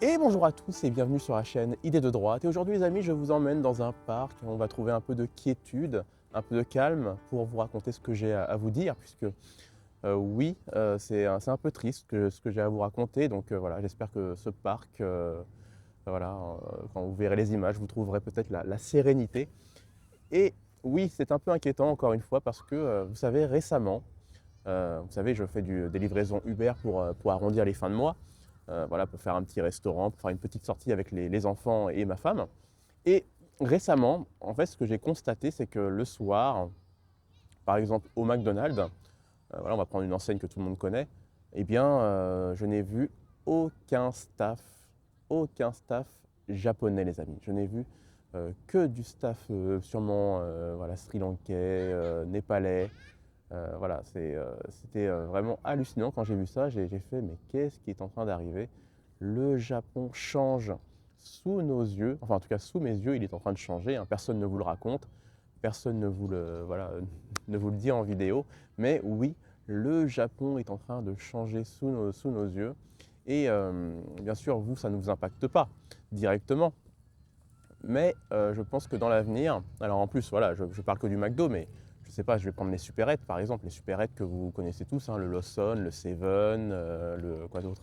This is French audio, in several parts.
Et bonjour à tous et bienvenue sur la chaîne Idées de droite. Et aujourd'hui les amis, je vous emmène dans un parc. On va trouver un peu de quiétude, un peu de calme pour vous raconter ce que j'ai à vous dire. Puisque oui, c'est un peu triste ce que j'ai à vous raconter. Donc voilà, j'espère que ce parc, voilà, quand vous verrez les images, vous trouverez peut-être la sérénité. Et oui, c'est un peu inquiétant encore une fois parce que vous savez, récemment, vous savez, je fais des livraisons Uber pour arrondir les fins de mois. Voilà, pour faire un petit restaurant, pour faire une petite sortie avec les enfants et ma femme. Et récemment, en fait, ce que j'ai constaté, c'est que le soir, par exemple au McDonald's, voilà, on va prendre une enseigne que tout le monde connaît, eh bien, je n'ai vu aucun staff, aucun staff japonais, les amis. Je n'ai vu que du staff sûrement voilà, sri-lankais, népalais. Voilà, c'était vraiment hallucinant quand j'ai vu ça. J'ai fait, mais qu'est-ce qui est en train d'arriver? Le Japon change sous nos yeux, enfin en tout cas sous mes yeux, il est en train de changer, hein. Personne ne vous le raconte, personne ne vous le, voilà, ne vous le dit en vidéo, mais oui, le Japon est en train de changer sous nos yeux. Et bien sûr, vous, ça ne vous impacte pas directement, mais je pense que dans l'avenir, alors en plus, voilà, je parle que du McDo, mais je ne sais pas, je vais prendre les supérettes par exemple, les supérettes que vous connaissez tous, hein, le Lawson, le Seven, le quoi d'autre,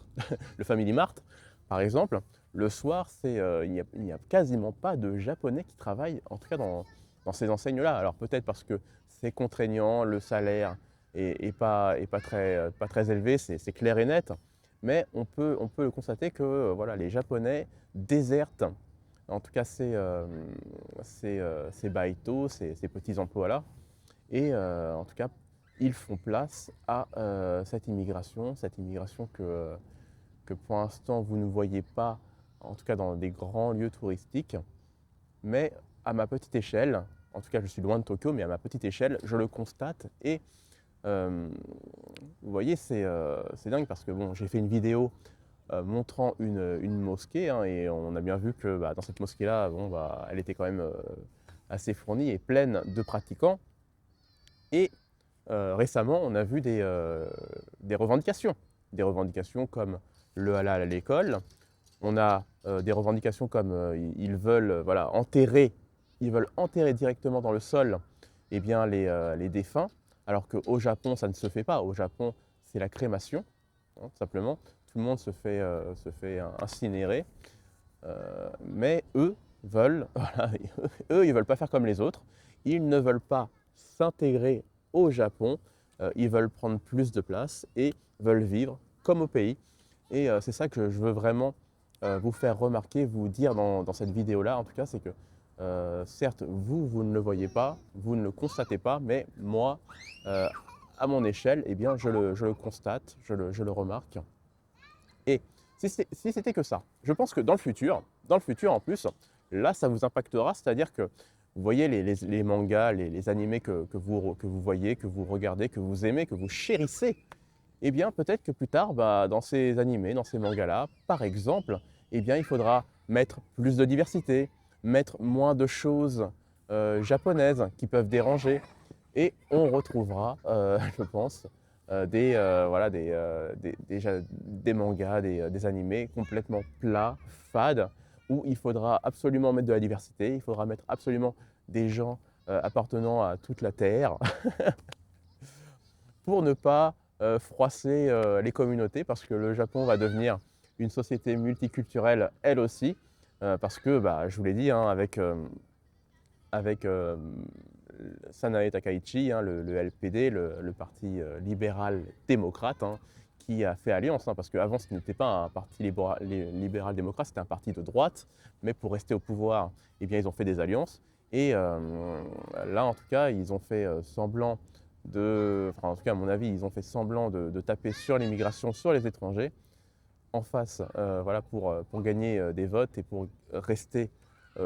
le Family Mart par exemple. Le soir, il n'y a quasiment pas de Japonais qui travaillent, en tout cas dans ces enseignes-là. Alors peut-être parce que c'est contraignant, le salaire est pas très élevé, c'est clair et net, mais on peut le constater que voilà, les Japonais désertent en tout cas ces baïtos, ces petits emplois-là. Et en tout cas, ils font place à cette immigration que pour l'instant vous ne voyez pas, en tout cas dans des grands lieux touristiques. Mais à ma petite échelle, en tout cas je suis loin de Tokyo, mais à ma petite échelle, je le constate. Et euh, vous voyez, c'est dingue parce que bon, j'ai fait une vidéo montrant une mosquée, hein, et on a bien vu que bah, dans cette mosquée-là, bon, bah, elle était quand même assez fournie et pleine de pratiquants. Et récemment, on a vu des revendications comme le halal à l'école. On a des revendications comme ils veulent voilà, ils veulent enterrer directement dans le sol eh bien, les défunts, alors qu'au Japon, ça ne se fait pas. Au Japon, c'est la crémation, hein, simplement. Tout le monde se fait incinérer. Mais eux veulent, voilà, eux, ils veulent pas faire comme les autres. Ils ne veulent pas s'intégrer au Japon. Ils veulent prendre plus de place et veulent vivre comme au pays. Et c'est ça que je veux vraiment vous faire remarquer, vous dire dans cette vidéo-là, en tout cas, c'est que certes, vous ne le voyez pas, vous ne le constatez pas, mais moi, euh, à mon échelle, eh bien, je le constate, je le remarque. Et si c'était que ça, je pense que dans le futur en plus, là, ça vous impactera, c'est-à-dire que vous voyez les mangas, les animés que vous voyez, que vous regardez, que vous aimez, que vous chérissez, eh bien peut-être que plus tard, bah, dans ces animés, dans ces mangas-là, par exemple, eh bien il faudra mettre plus de diversité, mettre moins de choses japonaises qui peuvent déranger, et on retrouvera, je pense, voilà, des mangas, des animés complètement plats, fades, où il faudra absolument mettre de la diversité, il faudra mettre absolument des gens appartenant à toute la Terre pour ne pas froisser les communautés, parce que le Japon va devenir une société multiculturelle elle aussi, parce que, bah, je vous l'ai dit, hein, avec Sanae Takaichi, hein, le LPD, le parti libéral-démocrate, hein, qui a fait alliance, hein, parce qu'avant ce n'était pas un parti libéral-démocrate, c'était un parti de droite, mais pour rester au pouvoir, eh bien, ils ont fait des alliances. Et là, en tout cas, ils ont fait semblant enfin en tout cas à mon avis, ils ont fait semblant de taper sur l'immigration, sur les étrangers, en face, voilà, pour gagner des votes et pour rester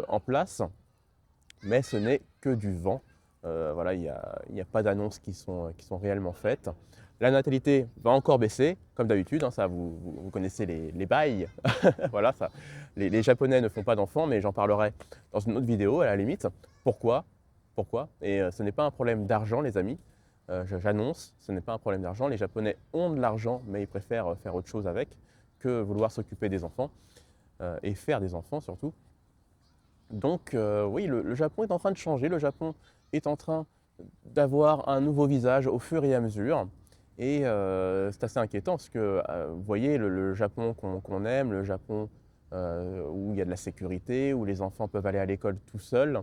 en place, mais ce n'est que du vent. Voilà, il n'y a pas d'annonces qui sont réellement faites. La natalité va encore baisser, comme d'habitude, hein, ça vous connaissez les bails. Voilà, ça, les Japonais ne font pas d'enfants, mais j'en parlerai dans une autre vidéo à la limite. Pourquoi? Pourquoi? Et ce n'est pas un problème d'argent, les amis. J'annonce, ce n'est pas un problème d'argent. Les Japonais ont de l'argent, mais ils préfèrent faire autre chose avec que vouloir s'occuper des enfants. et faire des enfants surtout. Donc oui, le Japon est en train de changer, le Japon est en train d'avoir un nouveau visage au fur et à mesure. Et c'est assez inquiétant parce que vous voyez le Japon qu'on aime, le Japon où il y a de la sécurité, où les enfants peuvent aller à l'école tout seuls,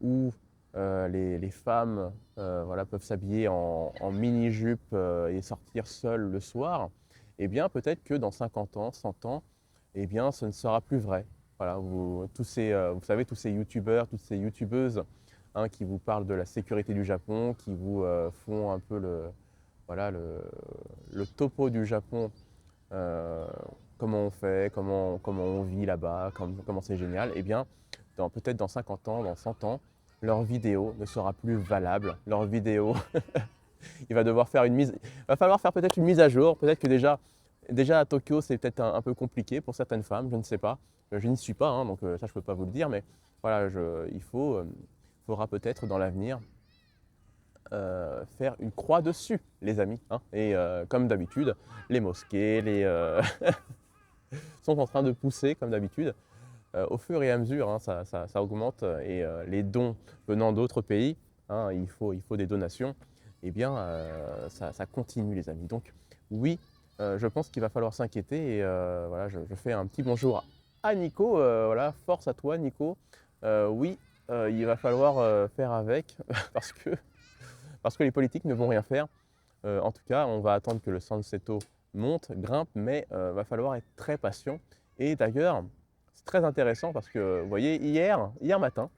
où les femmes voilà, peuvent s'habiller en mini-jupe et sortir seules le soir, eh bien peut-être que dans 50 ans, 100 ans, eh bien ce ne sera plus vrai. Voilà, vous savez, tous ces youtubeurs, toutes ces youtubeuses qui vous parlent de la sécurité du Japon, qui vous font un peu voilà, le topo du Japon, euh, comment on fait, comment on vit là-bas, comment c'est génial, eh bien, peut-être dans 50 ans, dans 100 ans, leur vidéo ne sera plus valable. Leur vidéo, il va falloir faire peut-être une mise à jour. Peut-être que déjà à Tokyo, c'est peut-être un peu compliqué pour certaines femmes, je ne sais pas. Je n'y suis pas, donc ça, je ne peux pas vous le dire, mais voilà, faudra peut-être dans l'avenir faire une croix dessus, les amis. Et comme d'habitude, les mosquées, sont en train de pousser, comme d'habitude. Au fur et à mesure, ça augmente et les dons venant d'autres pays, il faut des donations, eh bien, ça continue, les amis. Donc, oui, je pense qu'il va falloir s'inquiéter et voilà, je fais un petit bonjour à Nico. Voilà, force à toi, Nico. Oui, il va falloir faire avec parce que les politiques ne vont rien faire. En tout cas, on va attendre que le Sanseto monte, grimpe, mais il va falloir être très patient. Et d'ailleurs, c'est très intéressant parce que, vous voyez, hier matin,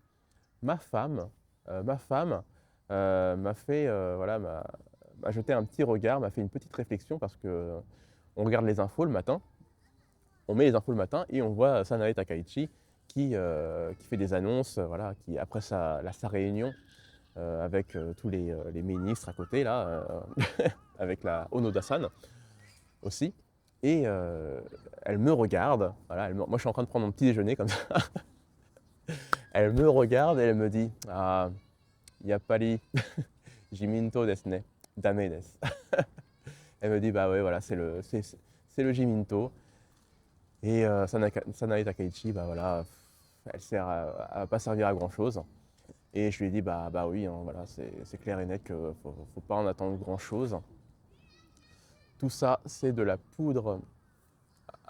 ma femme, m'a fait, voilà, m'a jeté un petit regard, m'a fait une petite réflexion parce que on regarde les infos le matin, on met les infos le matin et on voit Sanae Takaichi qui fait des annonces, voilà, qui après sa réunion avec tous les ministres à côté là, avec la Onoda-san aussi. Et elle me regarde, voilà, moi je suis en train de prendre mon petit déjeuner comme ça. Elle me regarde et elle me dit Ah, yappari, Jiminto desu ne, dame desu. Elle me dit Bah ouais, voilà, c'est le Jiminto. Et Sanae Takaichi, bah voilà, elle sert à pas servir à grand chose. Et je lui ai dit Bah oui, voilà, c'est clair et net qu'il ne faut pas en attendre grand chose. Tout ça, c'est de la poudre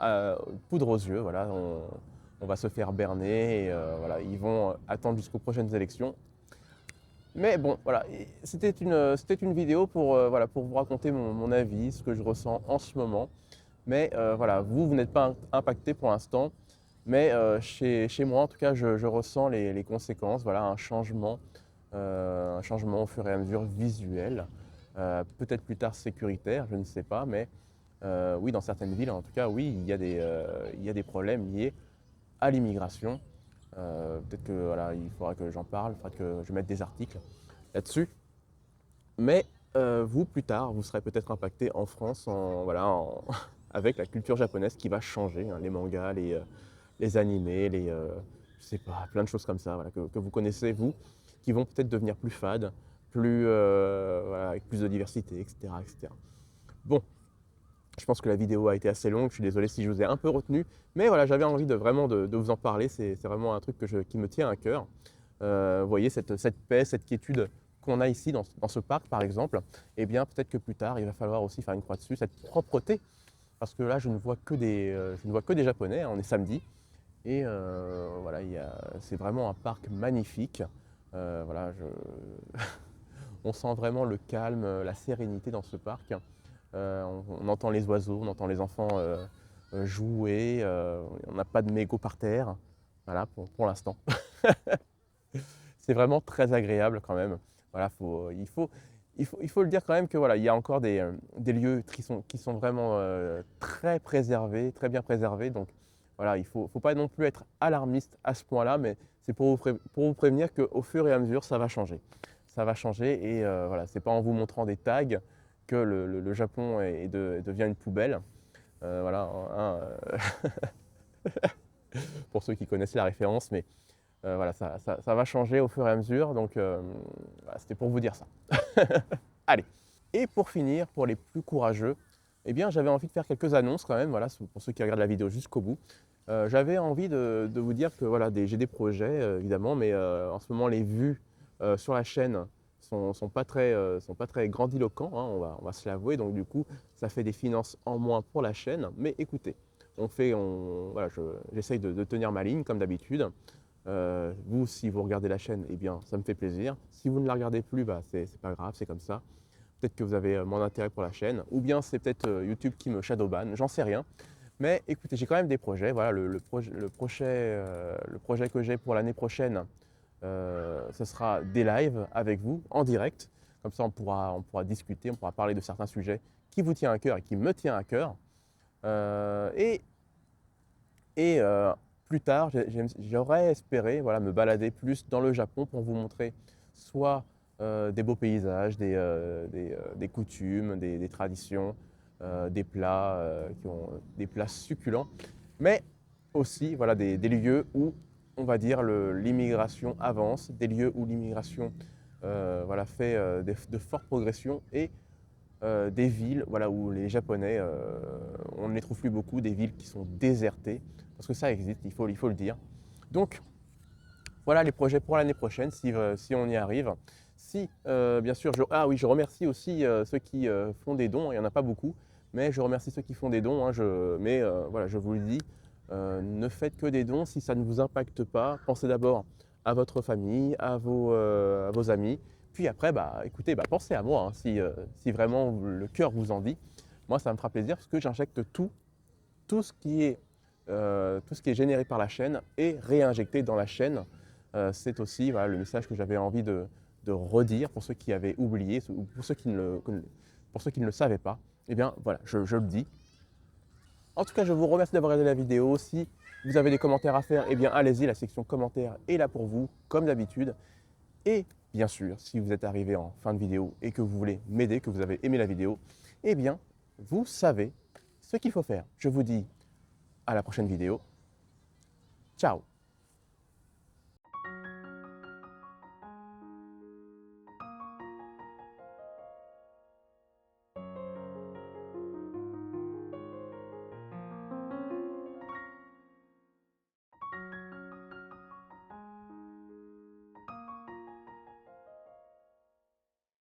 aux yeux, voilà, on va se faire berner et voilà, ils vont attendre jusqu'aux prochaines élections. Mais bon, voilà, c'était une vidéo voilà, pour vous raconter mon avis, ce que je ressens en ce moment. Mais voilà, vous n'êtes pas impacté pour l'instant, mais chez moi, en tout cas, je ressens les conséquences, voilà, un changement au fur et à mesure visuel, peut-être plus tard sécuritaire, je ne sais pas, mais oui, dans certaines villes, en tout cas, oui, il y a des problèmes liés à l'immigration. Peut-être que voilà, il faudra que j'en parle, il faudra que je mette des articles là-dessus. Mais vous, plus tard, vous serez peut-être impacté en France avec la culture japonaise qui va changer, les mangas, les animés, je sais pas, plein de choses comme ça voilà, que vous connaissez, vous, qui vont peut-être devenir plus fades, voilà, avec plus de diversité, etc., etc. Bon, je pense que la vidéo a été assez longue, je suis désolé si je vous ai un peu retenu, mais voilà, j'avais envie vraiment de vous en parler, c'est vraiment un truc qui me tient à cœur. Vous voyez, cette paix, cette quiétude qu'on a ici dans ce parc par exemple, eh bien peut-être que plus tard, il va falloir aussi faire une croix dessus, cette propreté, parce que là, je ne vois que des Japonais, on est samedi, et voilà, c'est vraiment un parc magnifique. Voilà, on sent vraiment le calme, la sérénité dans ce parc. On entend les oiseaux, on entend les enfants jouer, on n'a pas de mégots par terre, voilà, pour l'instant. C'est vraiment très agréable quand même. Voilà, il faut le dire quand même que voilà, il y a encore des lieux qui sont vraiment très préservés, très bien préservés. Donc voilà, il ne faut pas non plus être alarmiste à ce point-là, mais c'est pour vous prévenir qu'au fur et à mesure, ça va changer. Ça va changer et voilà, c'est pas en vous montrant des tags que le Japon devient une poubelle. Voilà, pour ceux qui connaissent la référence, mais voilà, ça va changer au fur et à mesure, donc voilà, c'était pour vous dire ça. Allez, et pour finir, pour les plus courageux, eh bien j'avais envie de faire quelques annonces quand même, voilà, pour ceux qui regardent la vidéo jusqu'au bout. J'avais envie de vous dire que voilà, j'ai des projets évidemment, mais en ce moment les vues sur la chaîne sont pas très grandiloquents, hein, on va se l'avouer, donc du coup ça fait des finances en moins pour la chaîne. Mais écoutez, voilà, j'essaye de tenir ma ligne comme d'habitude. Vous, si vous regardez la chaîne, eh bien ça me fait plaisir. Si vous ne la regardez plus, bah, c'est pas grave, c'est comme ça. Peut-être que vous avez moins d'intérêt pour la chaîne, ou bien c'est peut-être YouTube qui me shadowban, j'en sais rien. Mais écoutez, j'ai quand même des projets. Voilà, le projet que j'ai pour l'année prochaine, ce sera des lives avec vous en direct. Comme ça, on pourra discuter, on pourra parler de certains sujets qui vous tiennent à cœur et qui me tiennent à cœur. Euh, et et plus tard, j'aurais espéré voilà, me balader plus dans le Japon pour vous montrer soit des beaux paysages, des coutumes, des traditions, des plats des plats succulents, mais aussi voilà, des lieux où on va dire l'immigration avance, des lieux où l'immigration voilà, fait de fortes progressions et des villes voilà, où les Japonais, on ne les trouve plus beaucoup, des villes qui sont désertées, parce que ça existe, il faut le dire. Donc voilà les projets pour l'année prochaine, si on y arrive. Si, bien sûr, ah oui, je remercie aussi ceux qui font des dons, il n'y en a pas beaucoup, mais je remercie ceux qui font des dons, hein, mais voilà, je vous le dis, ne faites que des dons si ça ne vous impacte pas. Pensez d'abord à votre famille, à vos amis, puis après, bah, écoutez, bah, pensez à moi, hein, si vraiment le cœur vous en dit. Moi, ça me fera plaisir parce que j'injecte tout ce qui est, tout ce qui est généré par la chaîne est réinjecté dans la chaîne. C'est aussi voilà, le message que j'avais envie de redire pour ceux qui avaient oublié ou pour ceux qui ne le savaient pas. Eh bien, voilà, je le dis. En tout cas, je vous remercie d'avoir regardé la vidéo. Si vous avez des commentaires à faire, eh bien, allez-y, la section commentaires est là pour vous, comme d'habitude. Et bien sûr, si vous êtes arrivé en fin de vidéo et que vous voulez m'aider, que vous avez aimé la vidéo, eh bien, vous savez ce qu'il faut faire. Je vous dis à la prochaine vidéo. Ciao!